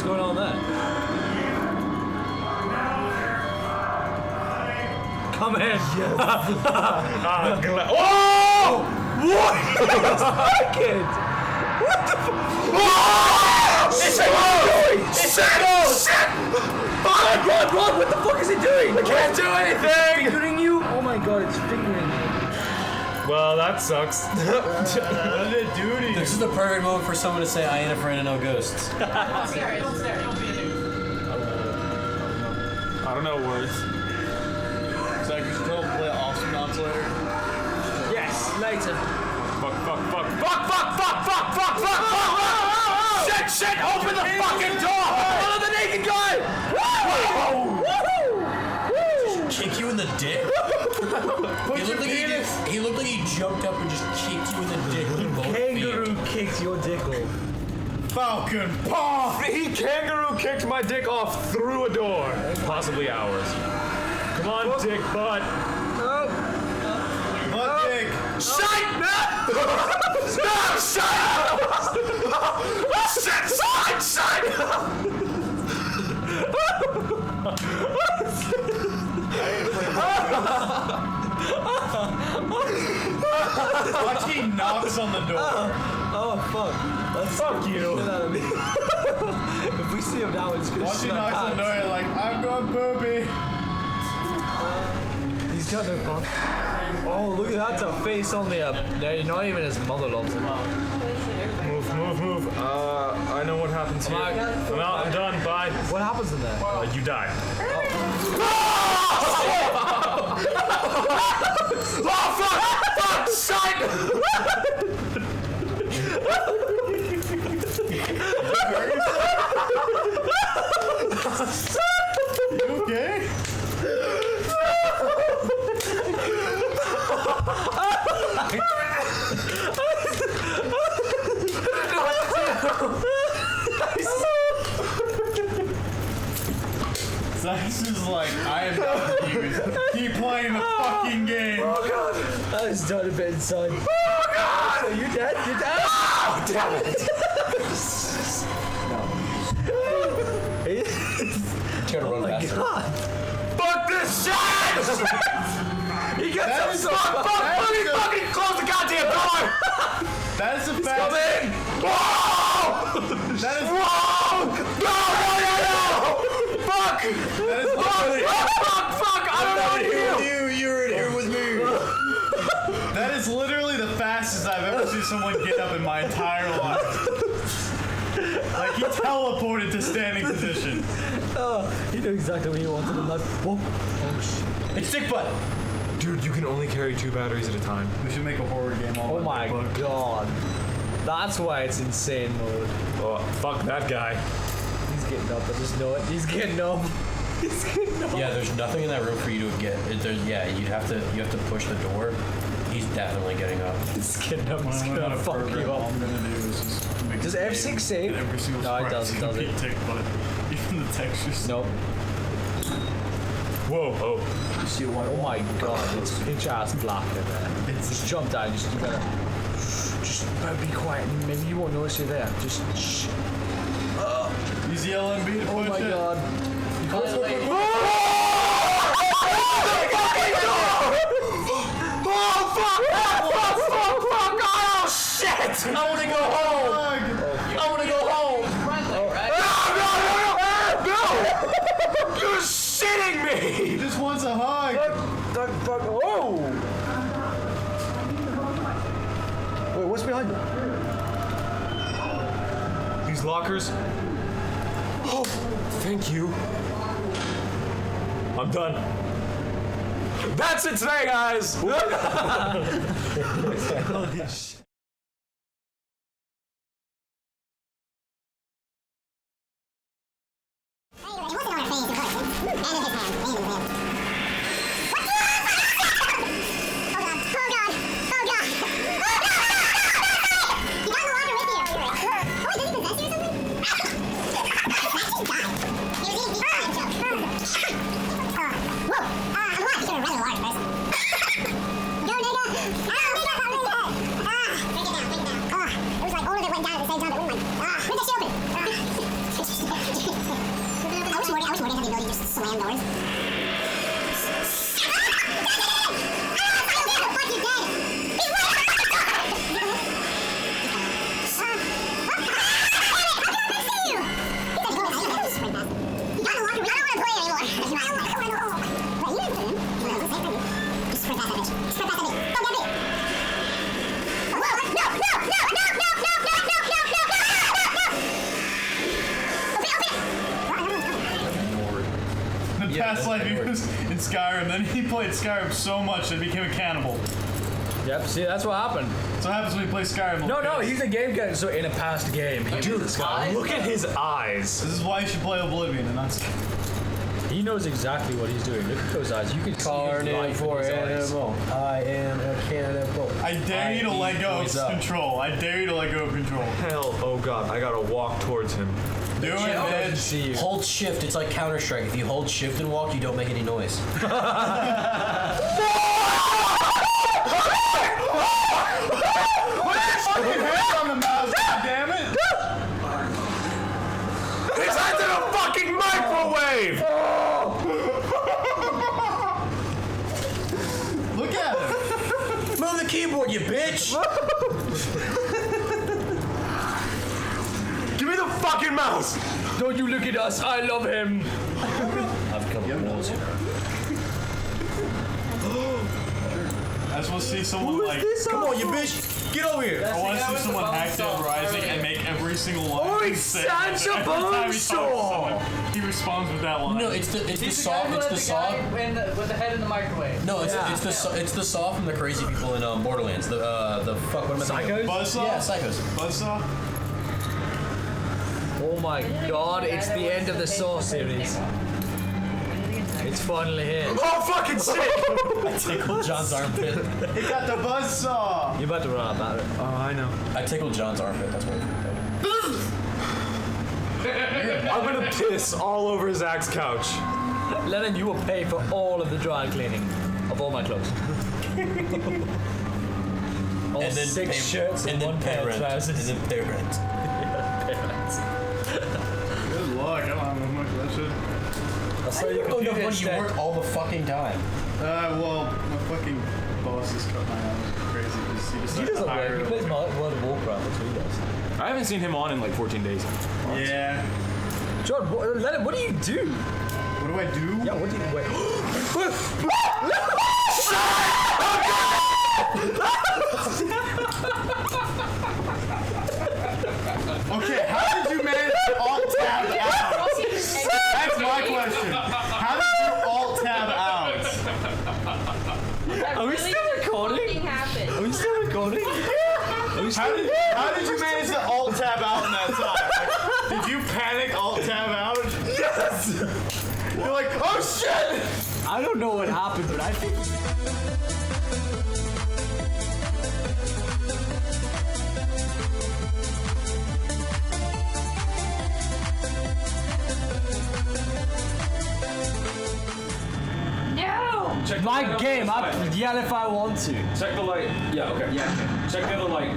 going on there? Come in. Yes. Oh! What? Second. What the fuck? Oh! It's Rod, what the fuck is it doing? I can't do anything! Fingering you? Oh my god, it's fingering you. Well, that sucks. What did it do to you? This is the perfect moment for someone to say, I ain't afraid of no ghosts. Don't stare, don't be a noob. I don't know words. Zach, we should totally play Astronauts later. Yes, later. Fuck. Shit, open the fucking door! Follow the naked guy! Woo! Kick you in the dick? He looked like he jumped up and just kicked you in the dick with both Kangaroo kicked your dick off. Falcon paw! He kangaroo kicked my dick off through a door. Possibly ours. Come on, dick butt. Butt dick! Shite! No! Shite! Shite! Watch he knocks on the door. Oh fuck. Fuck you. Get out of me. If we see him now, it's gonna Watch he knocks on the door and like, I'm going poopy. He's got no fun. Oh, look at that, it's a face on the not even his mother loves him. Move. I know what happens here. I'm out, I'm done, bye. What happens in there? You die. Oh fuck! Shite! You okay? Zach's just like, I am not confused. Keep playing the fucking game. Oh god! I was done a bit inside. Oh god! So you're dead? You're dead? Oh damn it! Trying to run faster. God. Fuck this shit! He gets some fuck! Fucking close the goddamn door! That is a fact. Come in! Whoa! That is Whoa! No! Fuck! That is literally. Fuck! I don't know what to do! You're in here with me. That is literally the fastest I've ever seen someone get up in my entire life. Like he teleported to standing position. Oh, he knew exactly what he wanted in that. Whoa! Oh shit! It's dick butt. Dude, you can only carry 2 batteries at a time. We should make a horror game all Oh my god! That's why it's insane mode. Oh, fuck that guy. He's getting up. I just know it. He's getting up. He's getting up. Yeah, there's nothing in that room for you to get. You have to push the door. He's definitely getting up. He's getting up. He's gonna fuck you All up. I'm gonna do is just make Does F6 save? every single No, it sprite doesn't, does it? Tick, but even the textures. Nope. Whoa, oh. Oh my god, it's pitch ass black in there. Just jump down, you better be quiet. Maybe you won't notice you're there. Just shh. Use the LMB to Oh push my it. god. Oh shit! I want to go home. I want to go home. No! You're shitting me! He just wants a hug. Oh! Wait, what's behind you? These lockers. Oh, thank you. I'm done. That's it today, guys! Holy shit. past life he was in Skyrim, then he played Skyrim so much that he became a cannibal. Yep, see, that's what happened. So what happens when you play Skyrim? No, he's a game guy, so in a past game, he Dude, this guy. look at his eyes. This is why you should play Oblivion, and that's... He knows exactly what he's doing. Look at those eyes. You can see Carnage for animal. I am a cannibal. I dare you to let go of control. I dare you to let go of control. Hell, oh god, I gotta walk towards him. Do it, man. See you. Hold shift. It's like Counter-Strike. If you hold shift and walk, you don't make any noise. Fucking hand on the mouse, goddammit! His head's in a fucking microwave! Look at him! Move the keyboard, you bitch! Give me the fucking mouse! Don't you look at us. I love him. I've come walls here. I just want to see someone like... Come on, you bitch! Get over here! I want to see someone hack Dead Rising and make every single line. Oh, he it's says Sansa every time he talks to Bonesaw! someone, he responds with that line. No, it's the saw. guy who It's had the saw. guy with the head in the microwave. No, it's the saw from the crazy people in Borderlands. The fuck. What am I thinking? Psychos? Buzzsaw? Yeah, psychos. Buzzsaw? Oh my god, it's the end of the Saw series. It's finally here. Oh, fucking sick! I tickled John's armpit. He got the buzzsaw! You're about to run out about it. Oh, I know. I tickled John's armpit. That's what it I'm gonna piss all over Zach's couch. Lennon, you will pay for all of the dry cleaning of all my clothes. All And then 6 pay- shirts and 1 pair of rent. trousers. And then pay rent. Good luck, I don't have much of that shit. I'll sell you a Oh no, computer you instead. work all the fucking time. Well, my fucking boss has cut my hours crazy because he He decided doesn't to hire work. He plays World of Warcraft. That's what he does. I haven't seen him on in like 14 days. Yeah. John, Lennon, what do you do? What do I do? Yeah, what do you wait? Okay, how did you manage to alt-tab out? That's my question. How did you alt-tab out? Are we still recording? Are we still recording? How did you manage to alt-tab out in that time? Like, did you panic alt-tab out? Yes! You're like, oh shit! I don't know what happened, but I think. Check the My light on game, this I side. yell if I want to. Check the light. Yeah, okay. Yeah. Check the other light.